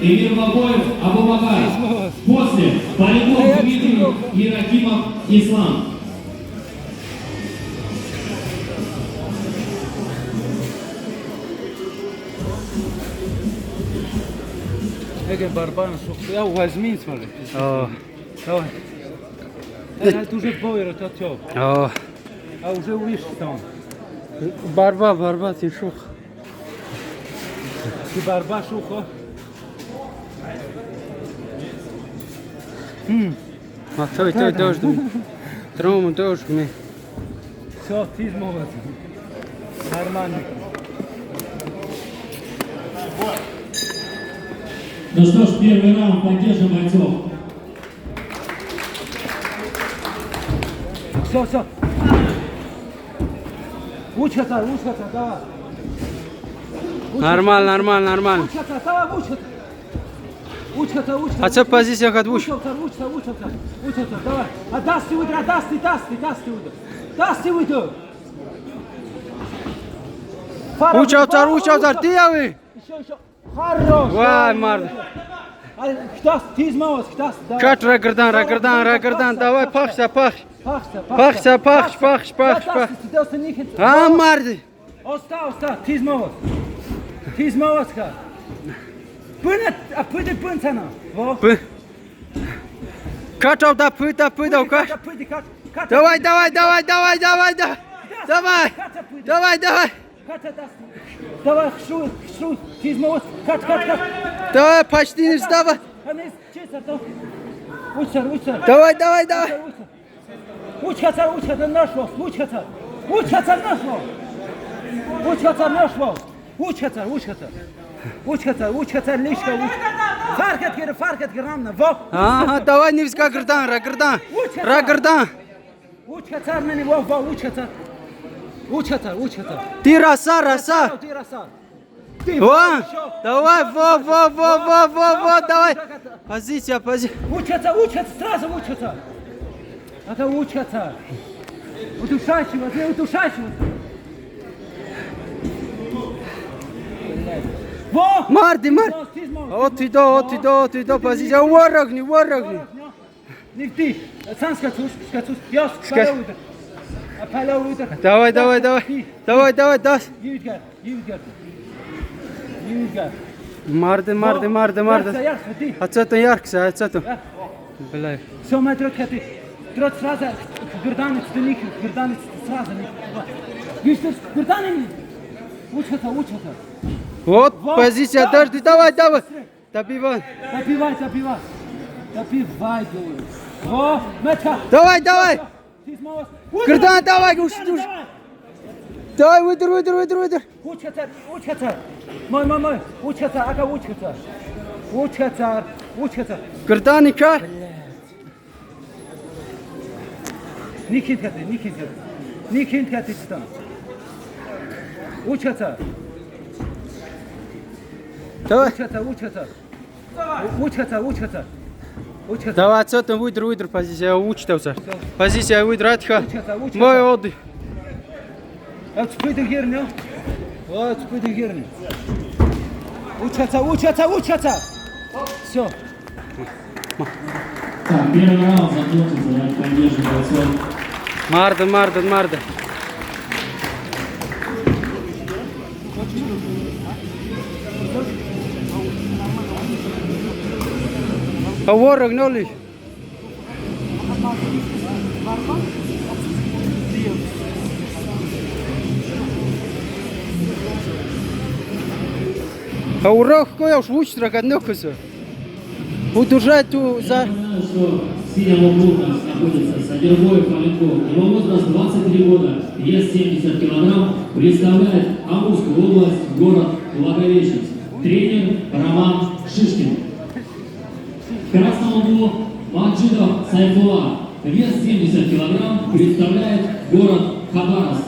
Эмир Бабоев, Абубакар. После Поляков Дмитрий и Рахимов Ислам. Ege Barban шухты, я возьми, смотри. Давай. Это уже бой, это тёп. А уже увидишь там. Barba, ти шух. Ты барба шухо. Той дождь. Трому дождь ми. Все, ты сможешь. Нормально. Ну что ж, первый раунд, поддержим бойцов. Все. Учаться, давай. Нормально. Учаться, давай, учаться. А что позиция как двуш? Учаться, давай. А дасти удар. Дасти удар. Учаться, ты вы? Еще. Хорош. Вай, Мард. Ты сможешь, Кат рагардан, давай пахся. Пах. А, Марди. Оста, ты сможешь. Ка. Пыны sana. Во. Катал да пыта, каш. Давай. Давай, шут, ты сможешь. Кат. Давай, почти не вставай. Учаться. Давай. Учаться нашло. Учаться лишка. Фарк от грамна. Во. Ага, давай не вска рагардан. Учаться мене во, учаться. Ты роса. Во, давай, во, давай. Позиция. Учаться, сразу учаться. Это учаться. Удушающего. Во! Марди. Вот иду, позиция. Ворогни. Не ты. Сам скачусь. Я палауйда. Давай. Давай. Юдгар. Марди. Ацето яркса. Блай. Все, матрот, трот сразу гырданец сразу. Видишь, гырданец. Учаться. Вот позиция, дожди, давай. Добивай. Говорю. Во, мяча. Давай. Ты сможешь. Гырдан, давай, уж. Давай, выйдер. Учаться. Мой. Учаться, ага, учаться. Гырданика. Никин катистан. Учаться. Давай. Учаться. Давай, отсюда выйдер, позиция, учился. Позиция выйдер, атха. Учаться. Мой отдых. Вот спыдер герни. Учаться. Все. Так, первый раунд закончился, давайте поддержим бойцов. Марда. А ворог ноль. А урок какой уж лучше ракотнёкся. Удержать ту за. Напоминаю, что в синем углу у нас находится Садербоев Маленков. Его возраст 23 года, вес 70 килограмм, представляет Амурскую область, город Благовещенск. Тренер Роман Шишкин. В красном углу Маджидов Сайфула. Вес 70 килограмм, представляет город Хабаровск.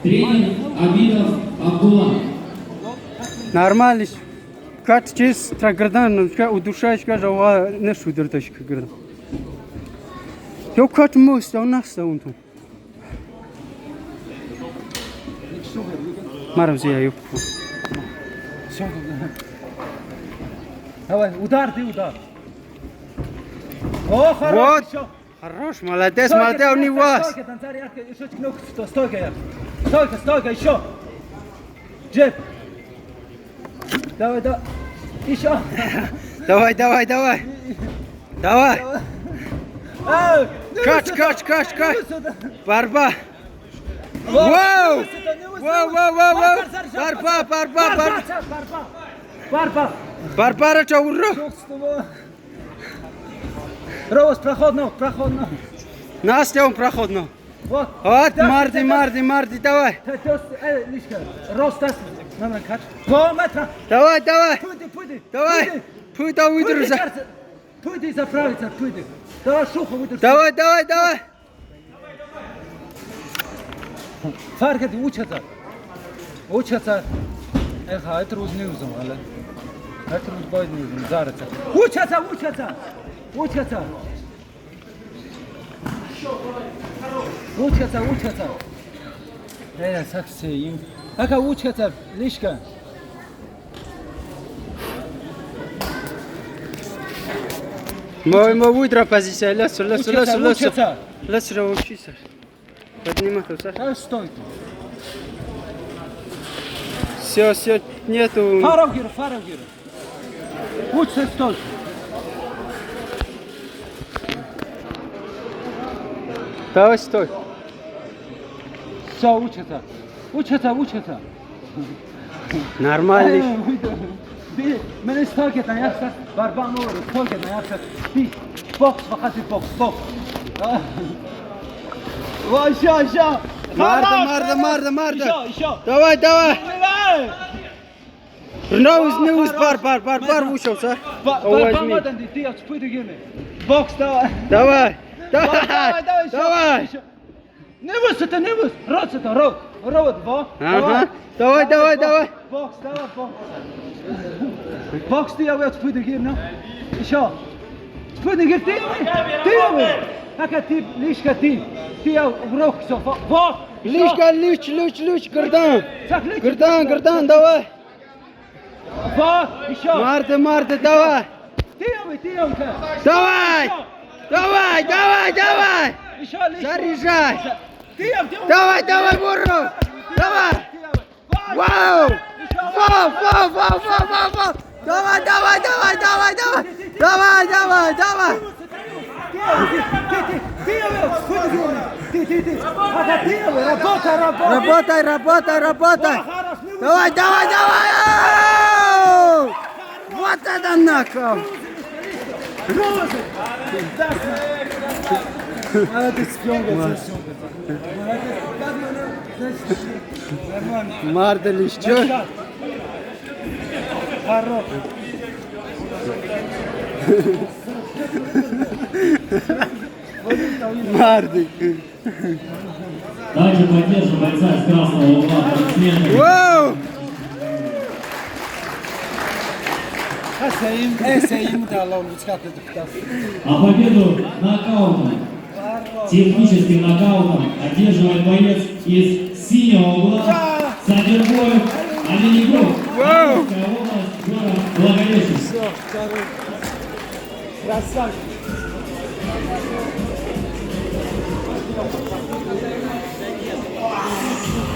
Тренер Абидов Абдулла. Нормально. Кат чиз траградан, удушаешка жава не шудерташка град. Yo кат мост, он нас таунту. Марам зия юп. Давай, удар, ты удар. О, хорош, Вот. еще. Хорош, молодец, молодец, у него. Стойка, танцарь, ярко, еще кнопку, стойка, ярко. Стойка, стойка, еще. Джеб. Давай, давай. Еще. Давай, давай, давай. Давай. Эй, Кач, кач, кач, кач. сюда. Борьба. Вот, Вау! не сюда, не Вау, сюда. вау, вау, вау. Борьба, Борьба, борьба, борьба. борьба. Борьба. Барбара чавурро. Чувствую. Роуз, проходно, проходно. Настя, он проходно. Вот. Вот, Да, Марди, да, Марди, Марди, давай. Лишка. Роуз, tas. Номер кач. 2 метра. Давай, давай. Пойди. Давай. Пуйда выдруса. Пойди заправиться, пойди. Давай шуху выдруса. Давай, давай, давай. Fark учатся. Учатся. Эх, а это не узом, але. Это будет не узом, зарыться. Учатся. Учатся. Совсем. Ака учатся, лишка. Мой выдра позиция. Лес. Учатся. Лес учиться. Поднимай, Дай стойку. Все, нету. Фарагир. Учатся стойку. Давай, стой. Все, учатся. Нормально. من ساكت نياكسك باربع نور ساكت نياكسك في بوكس فقط بوكس واشا Марда. Давай. Неуз, бар ушелся. باربع مدن دي تشوفي دقيقة بوكس Давай. نبوس روت Ага. Давай. بوكس دي أوي تشوفي دقيقة نا إيشا تشوفي دقيقة تي هكا تي ليش كتي تي وروك سوف فوق Лич, Гырдан, давай. فوق إيشا Марда, давай. تي أوي Давай. إيشا ليش Заряжай. تي Давай, бурро. Давай. Вау. Давай. Работай. Давай. Ау! Вот это нокаут. Марда лишь чё? Марды. Также поддержим бойца из красного угла, спортсмена. Вау! А победу нокаутом, техническим нокаутом одерживает боец из синего угла Садербоев Оленегров, Амурская область, город Благовещенск. Красавчик.